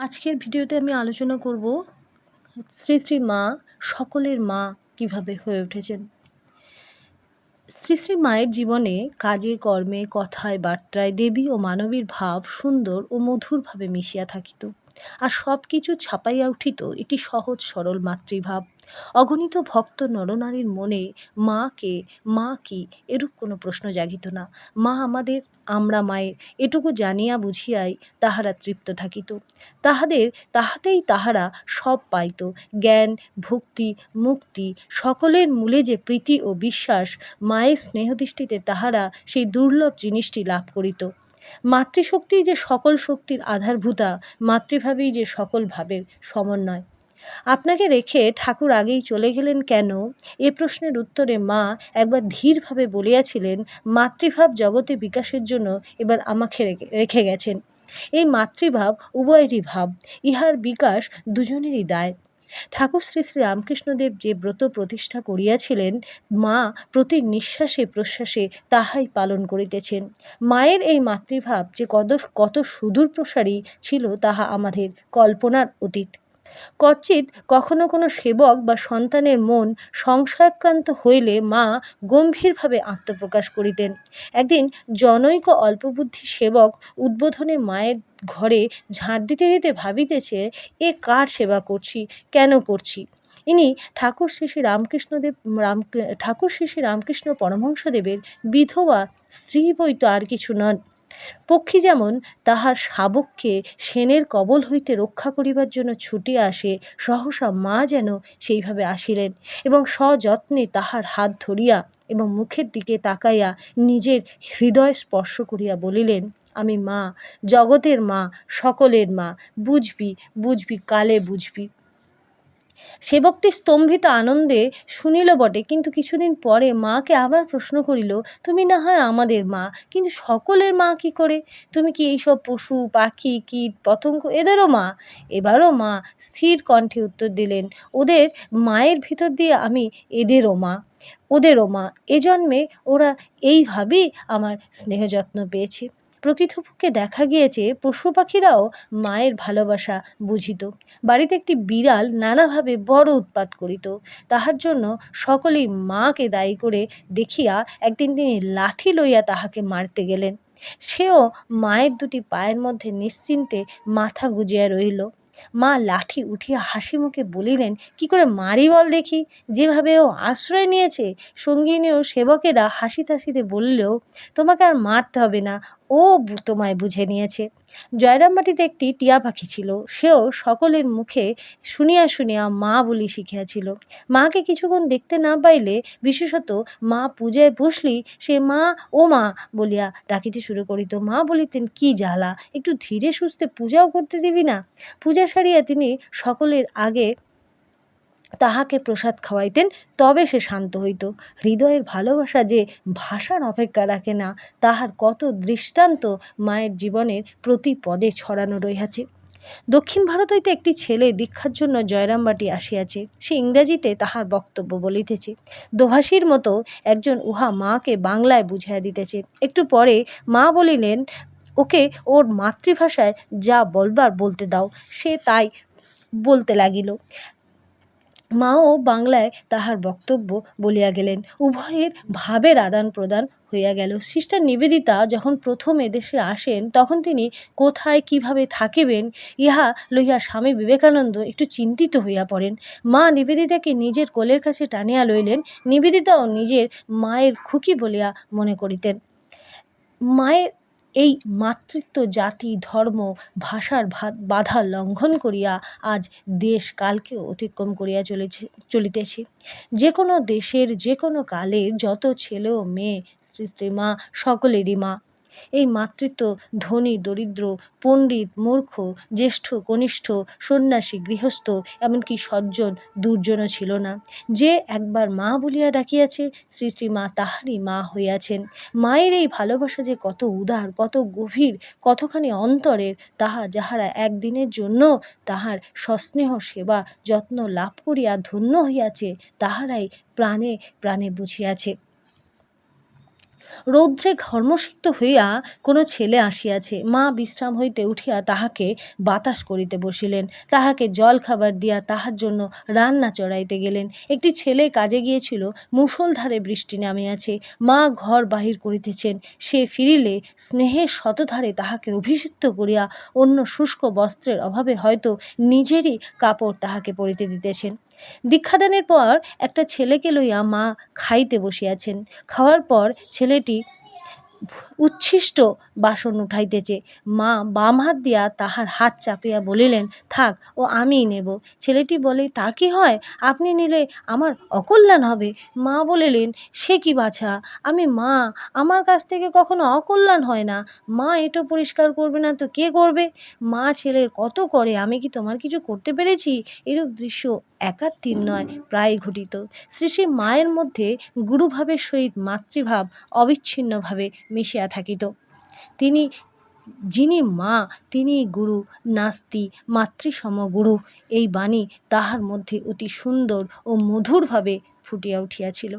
আজকের ভিডিওতে আমি আলোচনা করব শ্রী শ্রী মা, সকলের মা কিভাবে হয়ে উঠেছেন। শ্রী শ্রী মায়ের জীবনে কাজে কর্মে কথায় বার্তায় দেবী ও মানবীর ভাব সুন্দর ও মধুরভাবে মিশিয়া থাকিত, আর সব কিছু ছাপাইয়া উঠিত একটি সহজ সরল মাতৃভাব। অগণিত ভক্ত নরনারীর মনে মা কে, মা কি এরূপ কোনো প্রশ্ন জাগিত না। মা আমাদের, আমরা মায়ের, এটুকু জানিয়া বুঝিয়াই তাহারা তৃপ্ত থাকিত। তাহাতেই তাহারা সব পাইত, জ্ঞান, ভক্তি, মুক্তি, সকলের মূলে যে প্রীতি ও বিশ্বাস, মায়ের স্নেহদৃষ্টিতে তাহারা সেই দুর্লভ জিনিসটি লাভ করিত। মাতৃশক্তিই যে সকল শক্তির আধারভূতা, মাতৃভাবেই যে সকল ভাবের সমন্বয়। আপনাকে রেখে ঠাকুর আগেই চলে গেলেন কেন, এ প্রশ্নের উত্তরে মা একবার ধীরভাবে বলিয়াছিলেন, মাতৃভাব জগতে বিকাশের জন্য এবার আমাকে রেখে গেছেন। এই মাতৃভাব উভয়েরই ভাব, ইহার বিকাশ দুজনেরই দায়। ঠাকুর শ্রী শ্রী রামকৃষ্ণদেব যে ব্রত প্রতিষ্ঠা করিয়াছিলেন, মা প্রতি নিঃশ্বাসে প্রশ্বাসে তাহাই পালন করিতেছেন। মায়ের এই মাতৃভাব যে কত সুদূর প্রসারী ছিল তাহা আমাদের কল্পনার অতীত। কচ্চিৎ কখনো কোনো সেবক বা সন্তানের মন সংশয়াক্রান্ত হইলে মা গম্ভীরভাবে আত্মপ্রকাশ করিতেন। একদিন জনৈক অল্পবুদ্ধি সেবক উদ্বোধনে মায়ের ঘরে ঝাঁট দিতে দিতে ভাবিতেছে, এ কার সেবা করছি, কেন করছি। ইনি ঠাকুর শ্রী শ্রী রামকৃষ্ণ পরমহংসদেবের বিধবা স্ত্রী বই তো আর কিছু নন। পক্ষী যেমন তাহার শাবককে সেনের কবল হইতে রক্ষা করিবার জন্য ছুটিয়া আসে, সহসা মা যেন সেইভাবে আসিলেন এবং সযত্নে তাহার হাত ধরিয়া এবং মুখের দিকে তাকাইয়া নিজের হৃদয় স্পর্শ করিয়া বলিলেন, আমি মা, জগতের মা, সকলের মা, বুঝবি কালে বুঝবি। সেবকটি স্তম্ভিত আনন্দে শুনিল বটে, কিন্তু কিছুদিন পরে মাকে আবার প্রশ্ন করিল, তুমি না হয় আমাদের মা, কিন্তু সকলের মা কি করে? তুমি কি এইসব পশু পাখি কীট পতঙ্গ এদেরও মা? এবারও মা স্থির কণ্ঠে উত্তর দিলেন, ওদের মায়ের ভিতর দিয়ে আমি এদেরও মা, ওদেরও মা। এ জন্মে ওরা এইভাবেই আমার স্নেহ যত্ন পেয়েছে। প্রকৃতপক্ষে দেখা গিয়েছে পশু পাখিরাও মায়ের ভালোবাসা বুঝিত। বাড়িতে একটি বিড়াল নানাভাবে বড় উৎপাত করিত, তাহার জন্য সকলেই মাকে দায়ী করে দেখিয়া একদিন তিনি লাঠি লইয়া তাহাকে মারতে গেলেন। সেও মায়ের দুটি পায়ের মধ্যে নিশ্চিন্তে মাথা গুজিয়া রহিল। মা লাঠি উঠিয়া হাসি মুখে বলিলেন, কি করে মারি বল দেখি। যেভাবে ও আশ্রয় নিয়েছে। সঙ্গিনী ও সেবকেরা হাসিতে হাসিতে বলল, তোমাকে আর মারতে হবে না, ও তোমায় বুঝে নিয়েছে। জয়রামবাটিতে একটি টিয়া পাখি ছিল, সেও সকলের মুখে শুনিয়া শুনিয়া মা বলি শিখিয়াছিল। মাকে কিছুক্ষণ দেখতে না পাইলে, বিশেষত মা পূজায় বসলি, সে মা ও মা বলিয়া ডাকিতে শুরু করিত। মা বলিতেন, কি জ্বালা, একটু ধীরে সুস্থে পূজাও করতে দিবি না। পূজা সারিয়া তিনি সকলের আগে তাহাকে প্রসাদ খাওয়াইতেন, তবে সে শান্ত হইত। হৃদয়ের ভালোবাসা যে ভাষার অপেক্ষা রাখে না, তাহার কত দৃষ্টান্ত মায়ের জীবনের প্রতি পদে ছড়ানো রহিয়াছে। দক্ষিণ ভারত হইতে একটি ছেলে দীক্ষার জন্য জয়রামবাটি আসিয়াছে। সে ইংরাজিতে তাহার বক্তব্য বলিতেছে। দোভাষীর মতো একজন উহা মাকে বাংলায় বুঝাইয়া দিতেছে। একটু পরে মা বলিলেন, ওকে ওর মাতৃভাষায় যা বলবার বলতে দাও। সে তাই বলতে লাগিল। মাও বাংলায় তাহার বক্তব্য বলিয়া গেলেন। উভয়ের ভাবের আদান প্রদান হইয়া গেল। সিস্টার নিবেদিতা যখন প্রথম এদেশে আসেন, তখন তিনি কোথায় কিভাবে থাকিবেন ইহা লইয়া স্বামী বিবেকানন্দ একটু চিন্তিত হইয়া পড়েন। মা নিবেদিতাকে নিজের কোলের কাছে টানিয়া লইলেন। নিবেদিতাও নিজের মায়ের খুকি বলিয়া মনে করিতেন। মায়ের এই মাতৃত্ব জাতি ধর্ম ভাষার বাধা লঙ্ঘন করিয়া আজ দেশ কালকেও অতিক্রম করিয়া চলিতেছে। যে কোনো দেশের যে কোনো কালের যত ছেলে ও মেয়ে স্ত্রী স্ত্রীমা সকলেরই মা। এই মাতৃত্ব ধনী দরিদ্র, পণ্ডিত মূর্খ, জ্যেষ্ঠ কনিষ্ঠ, সন্ন্যাসী গৃহস্থ, এমনকি সজ্জন দুর্জনও ছিল না। যে একবার মা বলিয়া ডাকিয়াছে, শ্রী শ্রী মা তাহারই মা হইয়াছেন। মায়ের এই ভালোবাসা যে কত উদার, কত গভীর, কতখানি অন্তরের, তাহা যাহারা একদিনের জন্য তাহার সস্নেহ সেবা যত্ন লাভ করিয়া ধন্য হইয়াছে, তাহারাই প্রাণে প্রাণে বুঝিয়াছে। রৌদ্রে ঘর্মসিক্ত হইয়া কোনো ছেলে আসিয়াছে। মা বিশ্রাম হইতে উঠিয়া তাহাকে বাতাস করিতে বসিলেন, তাহাকে জল খাবার দিয়া তাহার জন্য রান্না চড়াইতে গেলেন। একটি ছেলে কাজে গিয়েছিল, মুষলধারে বৃষ্টি নামিয়াছে, মা ঘর বাহির করিতেছেন। সে ফিরিলে স্নেহের শতধারে তাহাকে অভিষিক্ত করিয়া অন্য শুষ্ক বস্ত্রের অভাবে হয়তো নিজেরই কাপড় তাহাকে পরিতে দিতেছেন। দীক্ষাদানের পর একটা ছেলেকে লইয়া মা খাইতে বসিয়াছেন। খাওয়ার পর ছেলেটি উচ্ছিষ্ট বাসন উঠাইতেছে। মা বাম হাত দিয়া তাহার হাত চাপিয়া বলিলেন, থাক, ও আমিই নেব। ছেলেটি বলে, তা কি হয়? আপনি নিলে আমার অকল্যাণ হবে। মা বলিলেন, সে কি বাছা, আমি মা, আমার কাছ থেকে কখনো অকল্যাণ হয় না। মা এঁটো পরিষ্কার করবে না তো কে করবে? মা ছেলের কত করে, আমি কি তোমার কিছু করতে পেরেছি? এরূপ দৃশ্য একাত্তির নয়, প্রায় ঘটিত। শ্রী শ্রী মায়ের মধ্যে গুরুভাবের সহিত মাতৃভাব অবিচ্ছিন্নভাবে মিশিয়া থাকিত। যিনি মা তিনিই গুরু, নাস্তি মাতৃসম গুরু, এই বাণী তাহার মধ্যে অতি সুন্দর ও মধুরভাবে ফুটিয়া উঠিয়াছিল।